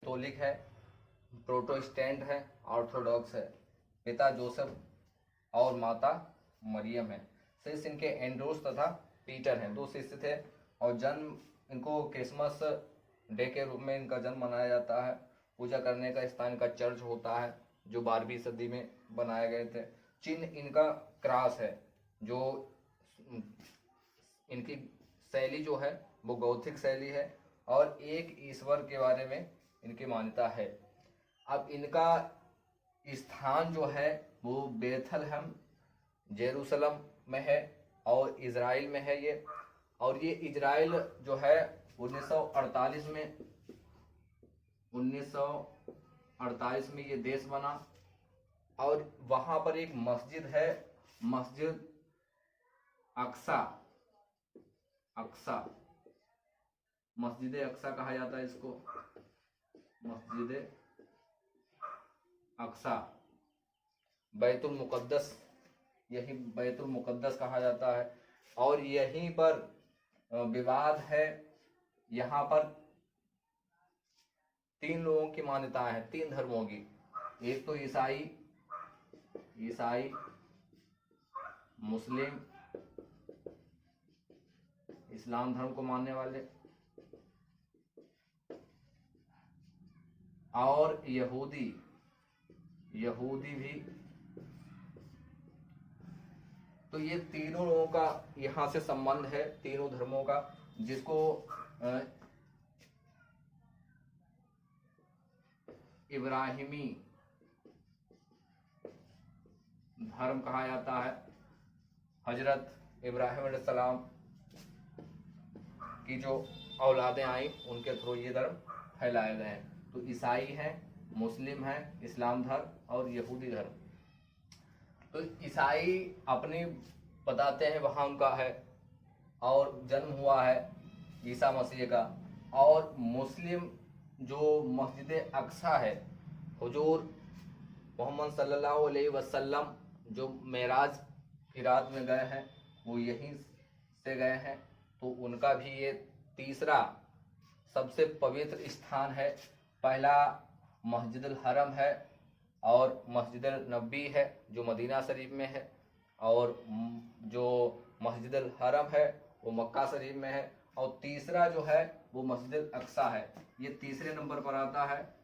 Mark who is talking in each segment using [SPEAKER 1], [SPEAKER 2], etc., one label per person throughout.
[SPEAKER 1] Catholic है, Protestant है, Orthodox है। पिता जोसेफ और माता मरियम है। शिष्य इनके एंड्रोस तथा पीटर हैं, 2 शिष्य थे। और जन्म इनको क्रिसमस डे के रूप में इनका जन्म मनाया जाता है। पूजा करने का स्थान इनका चर्च होता है, जो 12वीं सदी में बनाए गए थे। चिन्ह इनका क्रॉस है। जो इनकी शैली जो है वो गौथिक शैली है, और एक ईश्वर के बारे में इनकी मान्यता है। अब इनका स्थान जो है वो बेथलहम जेरूसलम में है और इज़राइल में है ये। और ये इज़राइल जो है 1948 में ये देश बना। और वहाँ पर एक मस्जिद है, मस्जिद अक्सा, मस्जिद अक्सा कहा जाता है इसको, मस्जिद अक्सा, बैतुल मुक़द्दस, यही बैतुल मुक़द्दस कहा जाता है। और यहीं पर विवाद है। यहाँ पर 3 लोगों की मान्यताएं हैं, 3 धर्मों की। एक तो ईसाई, मुस्लिम, इस्लाम धर्म को मानने वाले, और यहूदी भी। तो ये तीनों लोगों का यहाँ से संबंध है, तीनों धर्मों का, जिसको इब्राहिमी धर्म कहा जाता है। हजरत इब्राहिम अलैहिस्सलाम की जो औलादें आई उनके थ्रू ये धर्म फैलाए गए हैं। तो ईसाई हैं, मुस्लिम हैं, इस्लाम धर्म और यहूदी धर्म। तो ईसाई अपनी बताते हैं वहाँ उनका है और जन्म हुआ है ईसा मसीह का। और मुस्लिम जो मस्जिद अक्सा है, हुजूर मोहम्मद सल्लल्लाहु अलैहि वसल्लम जो मेराज की रात में गए हैं वो यहीं से गए हैं। तो उनका भी ये तीसरा सबसे पवित्र स्थान है। पहला मस्जिदुल हरम है और मस्जिदुल नबी है जो मदीना शरीफ में है, और जो मस्जिदुल हरम है वो मक्का शरीफ में है, और तीसरा जो है वो मस्जिदुल अक्सा है। ये तीसरे नंबर पर आता है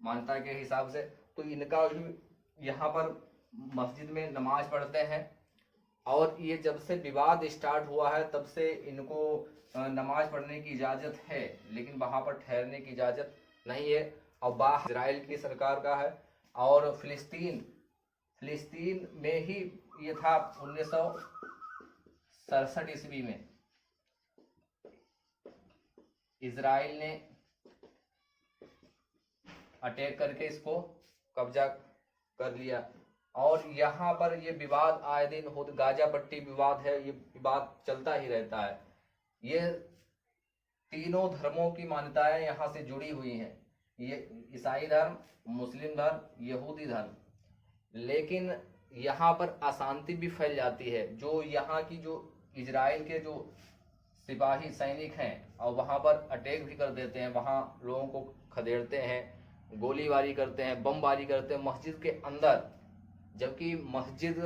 [SPEAKER 1] मान्यता के हिसाब से। तो इनका भी यहाँ पर मस्जिद में नमाज पढ़ते हैं। और ये जब से विवाद स्टार्ट हुआ है तब से इनको नमाज पढ़ने की इजाज़त है, लेकिन वहाँ पर ठहरने की इजाज़त नहीं है। और बाहर इजराइल की सरकार का है। और फिलिस्तीन में ही ये था 1967 ईस्वी में इजराइल ने अटैक करके इसको कब्जा कर लिया। और यहाँ पर ये विवाद आए दिन हो, गाजा पट्टी विवाद है, ये विवाद चलता ही रहता है। ये तीनों धर्मों की मान्यताएं यहाँ से जुड़ी हुई हैं, ये ईसाई धर्म, मुस्लिम धर्म, यहूदी धर्म। लेकिन यहाँ पर अशांति भी फैल जाती है। जो यहाँ की जो इजराइल के जो सिपाही सैनिक हैं और वहाँ पर अटैक भी कर देते हैं, वहाँ लोगों को खदेड़ते हैं, गोलीबारी करते हैं, बमबारी करते हैं मस्जिद के अंदर। जबकि मस्जिद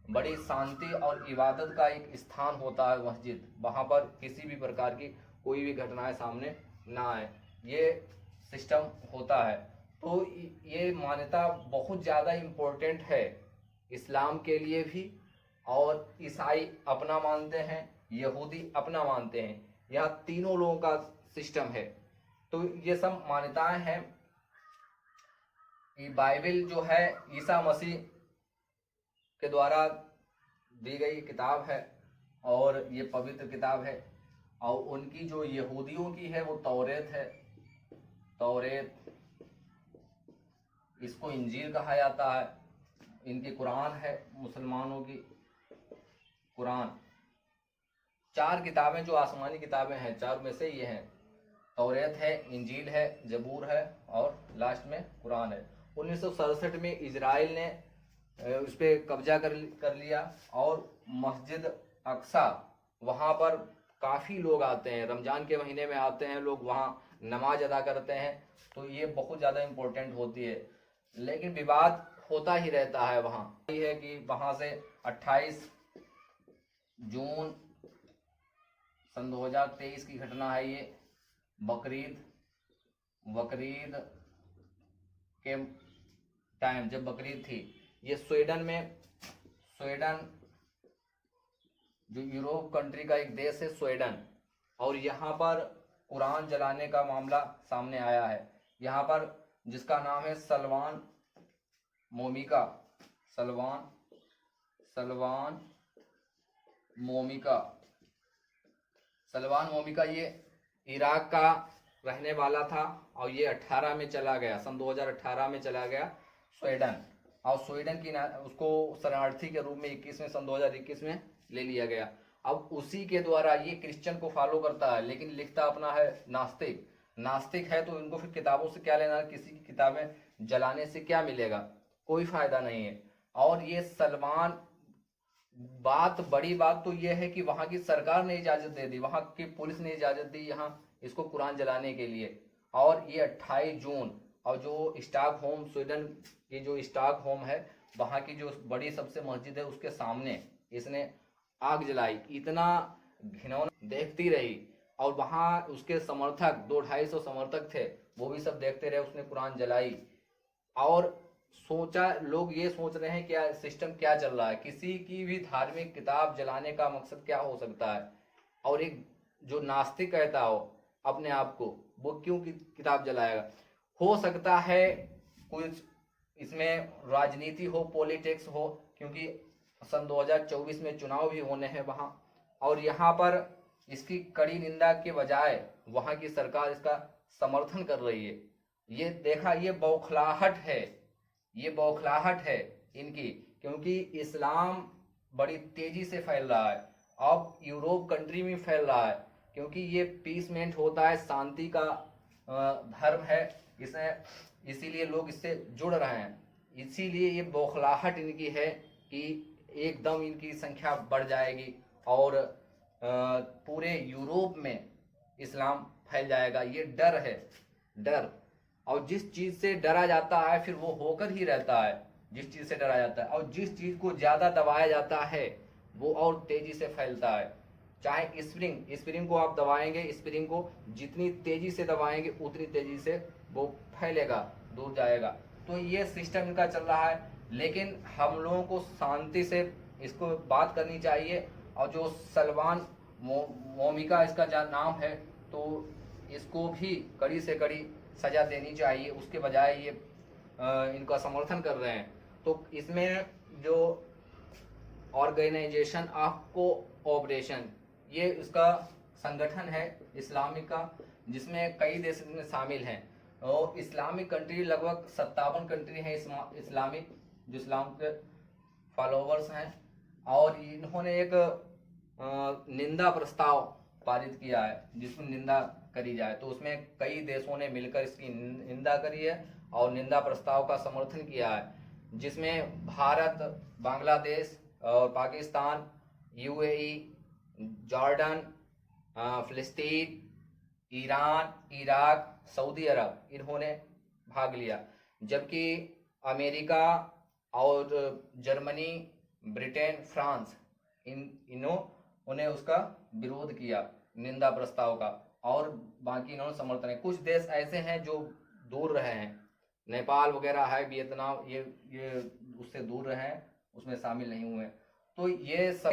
[SPEAKER 1] बड़ी शांति और इबादत का एक स्थान होता है मस्जिद, वहाँ पर किसी भी प्रकार की कोई भी घटनाएं सामने ना आए, ये सिस्टम होता है। तो ये मान्यता बहुत ज़्यादा इम्पोर्टेंट है इस्लाम के लिए भी। और ईसाई अपना मानते हैं, यहूदी अपना मानते हैं, यह तीनों लोगों का सिस्टम है। तो ये सब मान्यताएं हैं। ये बाइबल जो है ईसा मसीह के द्वारा दी गई किताब है और ये पवित्र किताब है। और उनकी जो यहूदियों की है वो तौरेत है, तौरेत, इसको इंजील कहा जाता है। इनकी कुरान है, मुसलमानों की कुरान। 4 किताबें जो आसमानी किताबें हैं, 4 में से ये हैं, तौरेत है, इंजील है, जबूर है और लास्ट में कुरान है। 1967 में इजराइल ने उस पर कब्जा कर लिया। और मस्जिद अक्सा, वहाँ पर काफ़ी लोग आते हैं, रमज़ान के महीने में आते हैं लोग, वहाँ नमाज अदा करते हैं, तो ये बहुत ज़्यादा इम्पोर्टेंट होती है। लेकिन विवाद होता ही रहता है वहाँ। ये है कि वहाँ से 28 जून सन 2023 की घटना है ये। बकरीद के टाइम जब बकरीद थी, ये स्वीडन जो यूरोप कंट्री का एक देश है स्वीडन, और यहाँ पर कुरान जलाने का मामला सामने आया है। यहाँ पर जिसका नाम है सलमान मोमिका, ये इराक का रहने वाला था और ये 18 में चला गया, सन 2018 में चला गया स्वीडन, और स्वीडन की उसको शरणार्थी के रूप में 21 में सन 2021 में ले लिया गया। अब उसी के द्वारा ये क्रिश्चियन को फॉलो करता है, लेकिन लिखता अपना है नास्तिक है, तो इनको फिर किताबों से क्या लेना, किसी की किताबें जलाने से क्या मिलेगा, कोई फायदा नहीं है। और ये सलमान, बड़ी बात तो ये है कि वहां की सरकार ने इजाजत दे दी, वहां की पुलिस ने इजाजत दी यहाँ इसको कुरान जलाने के लिए। और ये 28 जून, और जो स्टॉकहोम, स्वीडन की जो स्टॉकहोम है, वहां की जो बड़ी सबसे मस्जिद है उसके सामने इसने आग जलाई। इतना घिनौना देखती रही, और वहां उसके समर्थक 200-250 समर्थक थे, वो भी सब देखते रहे, उसने कुरान जलाई। और लोग ये सोच रहे हैं क्या सिस्टम क्या चल रहा है, किसी की भी धार्मिक किताब जलाने का मकसद क्या हो सकता है। और एक जो नास्तिक कहता हो अपने आप को, वो क्यों किताब जलाएगा। हो सकता है कुछ इसमें राजनीति हो, पॉलिटिक्स हो, क्योंकि सन 2024 में चुनाव भी होने हैं वहाँ, और यहाँ पर इसकी कड़ी निंदा के बजाय वहाँ की सरकार इसका समर्थन कर रही है। ये देखा, ये बौखलाहट है इनकी, क्योंकि इस्लाम बड़ी तेजी से फैल रहा है, अब यूरोप कंट्री में फैल रहा है, क्योंकि ये पीसमेंट होता है, शांति का धर्म है, इसीलिए लोग इससे जुड़ रहे हैं। इसीलिए ये बौखलाहट इनकी है कि एकदम इनकी संख्या बढ़ जाएगी और पूरे यूरोप में इस्लाम फैल जाएगा। ये डर, और जिस चीज से डरा जाता है फिर वो होकर ही रहता है, जिस चीज से डरा जाता है, और जिस चीज को ज्यादा दबाया जाता है वो और तेजी से फैलता है। चाहे स्प्रिंग को आप दबाएंगे, स्प्रिंग को जितनी तेजी से दबाएंगे उतनी तेजी से वो फैलेगा, दूर जाएगा। तो ये सिस्टम इनका चल रहा है, लेकिन हम लोगों को शांति से इसको बात करनी चाहिए। और जो सलमान मोमिका इसका नाम है, तो इसको भी कड़ी से कड़ी सजा देनी चाहिए, उसके बजाय ये इनका समर्थन कर रहे हैं। तो इसमें जो ऑर्गेनाइजेशन ऑफ कोऑपरेशन, ये इसका संगठन है इस्लामिक का, जिसमें कई देश इसमें शामिल हैं, और इस्लामिक कंट्री लगभग 57 कंट्री हैं इस्लामिक, जो इस्लाम के फॉलोवर्स हैं। और इन्होंने एक निंदा प्रस्ताव पारित किया है जिसमें निंदा करी जाए, तो उसमें कई देशों ने मिलकर इसकी निंदा करी है और निंदा प्रस्ताव का समर्थन किया है, जिसमें भारत, बांग्लादेश और पाकिस्तान, यूएई, जॉर्डन, फिलिस्तीन, ईरान, इराक, सऊदी अरब, इन्होंने भाग लिया। जबकि अमेरिका और जर्मनी, ब्रिटेन, फ्रांस, इन्होंने उसका विरोध किया, निंदा प्रस्ताव का, और बाकी इन्होंने समर्थन है। कुछ देश ऐसे हैं जो दूर रहे हैं, नेपाल वगैरह है, वियतनाम, ये उससे दूर रहे हैं, उसमें शामिल नहीं हुए। तो ये सब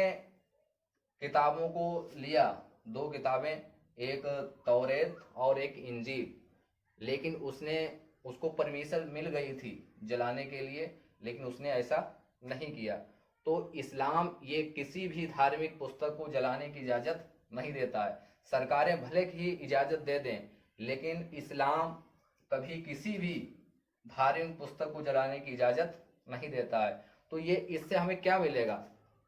[SPEAKER 1] किताबों को लिया, 2 किताबें, एक तौरेत और एक इंजील, लेकिन उसको परमिशन मिल गई थी जलाने के लिए, लेकिन उसने ऐसा नहीं किया। तो इस्लाम ये किसी भी धार्मिक पुस्तक को जलाने की इजाज़त नहीं देता है। सरकारें भले ही इजाज़त दे दें, लेकिन इस्लाम कभी किसी भी धार्मिक पुस्तक को जलाने की इजाज़त नहीं देता है। तो ये इससे हमें क्या मिलेगा?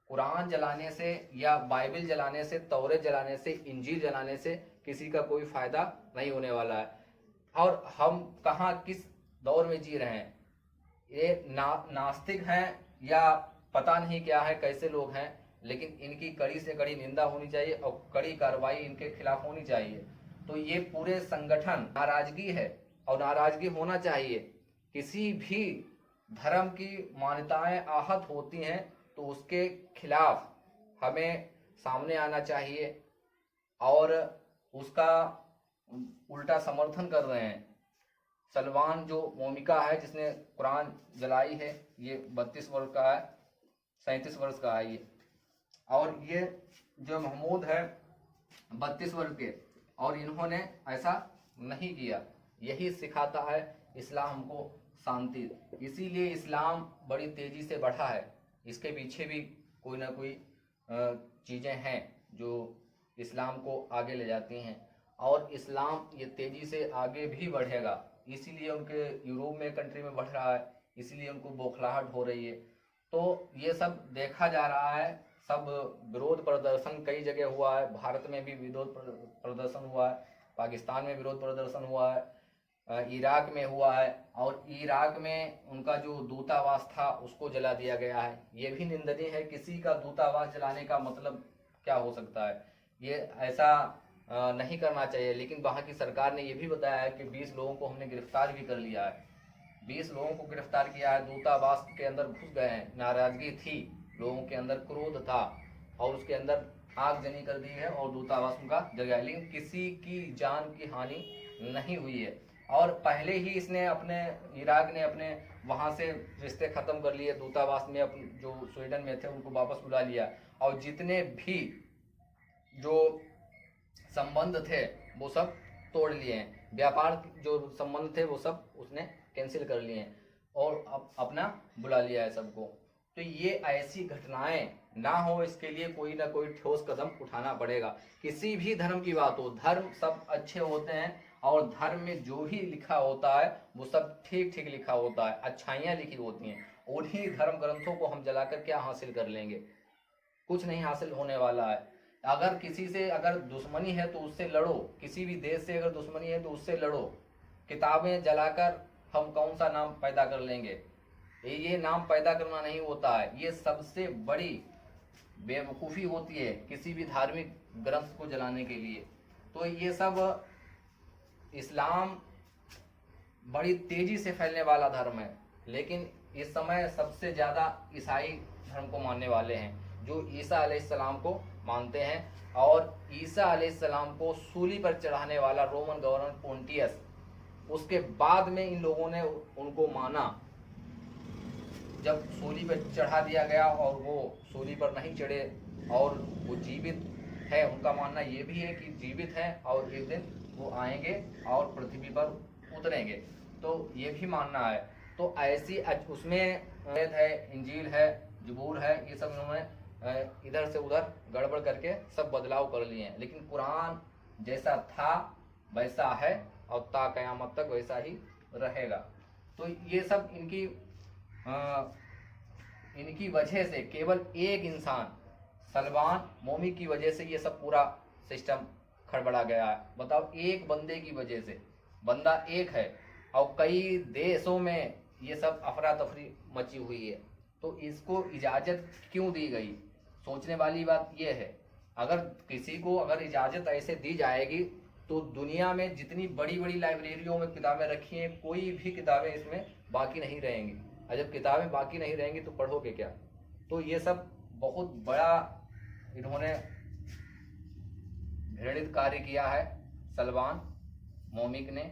[SPEAKER 1] कुरान जलाने से या बाइबल जलाने से, तौरेत जलाने से, इंजील जलाने से किसी का कोई फ़ायदा नहीं होने वाला है। और हम कहाँ किस दौर में जी रहे हैं? ये नास्तिक हैं या पता नहीं क्या है, कैसे लोग हैं, लेकिन इनकी कड़ी से कड़ी निंदा होनी चाहिए और कड़ी कार्रवाई इनके खिलाफ होनी चाहिए। तो ये पूरे संगठन नाराजगी है, और नाराजगी होना चाहिए। किसी भी धर्म की मान्यताएं आहत होती हैं तो उसके खिलाफ हमें सामने आना चाहिए, और उसका उल्टा समर्थन कर रहे हैं। सलमान जो मोमिका है जिसने कुरान जलाई है, ये 32 वर्ष का है, 37 वर्ष का है ये, और ये जो महमूद है 32 वर्ष के, और इन्होंने ऐसा नहीं किया। यही सिखाता है इस्लाम हमको शांति। इसीलिए इस्लाम बड़ी तेजी से बढ़ा है। इसके पीछे भी कोई ना कोई चीज़ें हैं जो इस्लाम को आगे ले जाती हैं, और इस्लाम ये तेज़ी से आगे भी बढ़ेगा। इसीलिए उनके यूरोप में कंट्री में बढ़ रहा है, इसीलिए उनको बौखलाहट हो रही है। तो ये सब देखा जा रहा है, सब विरोध प्रदर्शन कई जगह हुआ है। भारत में भी विरोध प्रदर्शन हुआ है, पाकिस्तान में विरोध प्रदर्शन हुआ है, इराक में हुआ है, और इराक में उनका जो दूतावास था उसको जला दिया गया है। ये भी निंदनीय है। किसी का दूतावास जलाने का मतलब क्या हो सकता है? ये ऐसा नहीं करना चाहिए। लेकिन वहाँ की सरकार ने ये भी बताया है कि 20 लोगों को हमने गिरफ्तार भी कर लिया है। 20 लोगों को गिरफ्तार किया है, दूतावास के अंदर घुस गए हैं। नाराजगी थी, लोगों के अंदर क्रोध था, और उसके अंदर आगजनी कर दी है और दूतावास उनका जल गया। लेकिन किसी की जान की हानि नहीं हुई है। और पहले ही इसने अपने इराक ने अपने वहाँ से रिश्ते ख़त्म कर लिए, दूतावास में अपने जो स्वीडन में थे उनको वापस बुला लिया, और जितने भी जो संबंध थे वो सब तोड़ लिए हैं। व्यापार जो संबंध थे वो सब उसने कैंसिल कर लिए हैं, और अपना बुला लिया है सबको। तो ये ऐसी घटनाएं ना हो, इसके लिए कोई ना कोई ठोस कदम उठाना पड़ेगा। किसी भी धर्म की बात हो, धर्म सब अच्छे होते हैं, और धर्म में जो भी लिखा होता है वो सब ठीक ठीक लिखा होता है, अच्छाइयाँ लिखी होती हैं। उन्हीं धर्म ग्रंथों को हम जलाकर क्या हासिल कर लेंगे? कुछ नहीं हासिल होने वाला है। अगर किसी से अगर दुश्मनी है तो उससे लड़ो, किसी भी देश से अगर दुश्मनी है तो उससे लड़ो। किताबें जलाकर हम कौन सा नाम पैदा कर लेंगे? ये नाम पैदा करना नहीं होता है, ये सबसे बड़ी बेवकूफ़ी होती है किसी भी धार्मिक ग्रंथ को जलाने के लिए। तो ये सब इस्लाम बड़ी तेजी से फैलने वाला धर्म है, लेकिन इस समय सबसे ज़्यादा ईसाई धर्म को मानने वाले हैं, जो ईसा अलैहिस्सलाम को मानते हैं। और ईसा अलैहिस्सलाम को सूली पर चढ़ाने वाला रोमन गवर्नर पोंटियस, उसके बाद में इन लोगों ने उनको माना। जब सूली पर चढ़ा दिया गया और वो सूली पर नहीं चढ़े और वो जीवित है, उनका मानना ये भी है कि जीवित है और एक दिन वो आएंगे और पृथ्वी पर उतरेंगे, तो ये भी मानना है। तो ऐसी उसमें है, इंजील है, जबूर है, ये सब इन्होंने इधर से उधर गड़बड़ करके सब बदलाव कर लिए हैं। लेकिन कुरान जैसा था वैसा है, और ता क़यामत तक वैसा ही रहेगा। तो ये सब इनकी वजह से, केवल एक इंसान सलमान मोमी की वजह से ये सब पूरा सिस्टम खड़बड़ा गया है। बताओ, एक बंदे की वजह से, बंदा एक है और कई देशों में ये सब अफरा तफरी मची हुई है, तो इसको इजाज़त क्यों दी गई? सोचने वाली बात ये है। अगर किसी को अगर इजाज़त ऐसे दी जाएगी तो दुनिया में जितनी बड़ी बड़ी लाइब्रेरियों में किताबें रखी हैं, कोई भी किताबें इसमें बाकी नहीं रहेंगी। और जब किताबें बाकी नहीं रहेंगी तो पढ़ोगे क्या? तो ये सब बहुत बड़ा इन्होंने घृणित कार्य किया है सलमान मोमिक ने।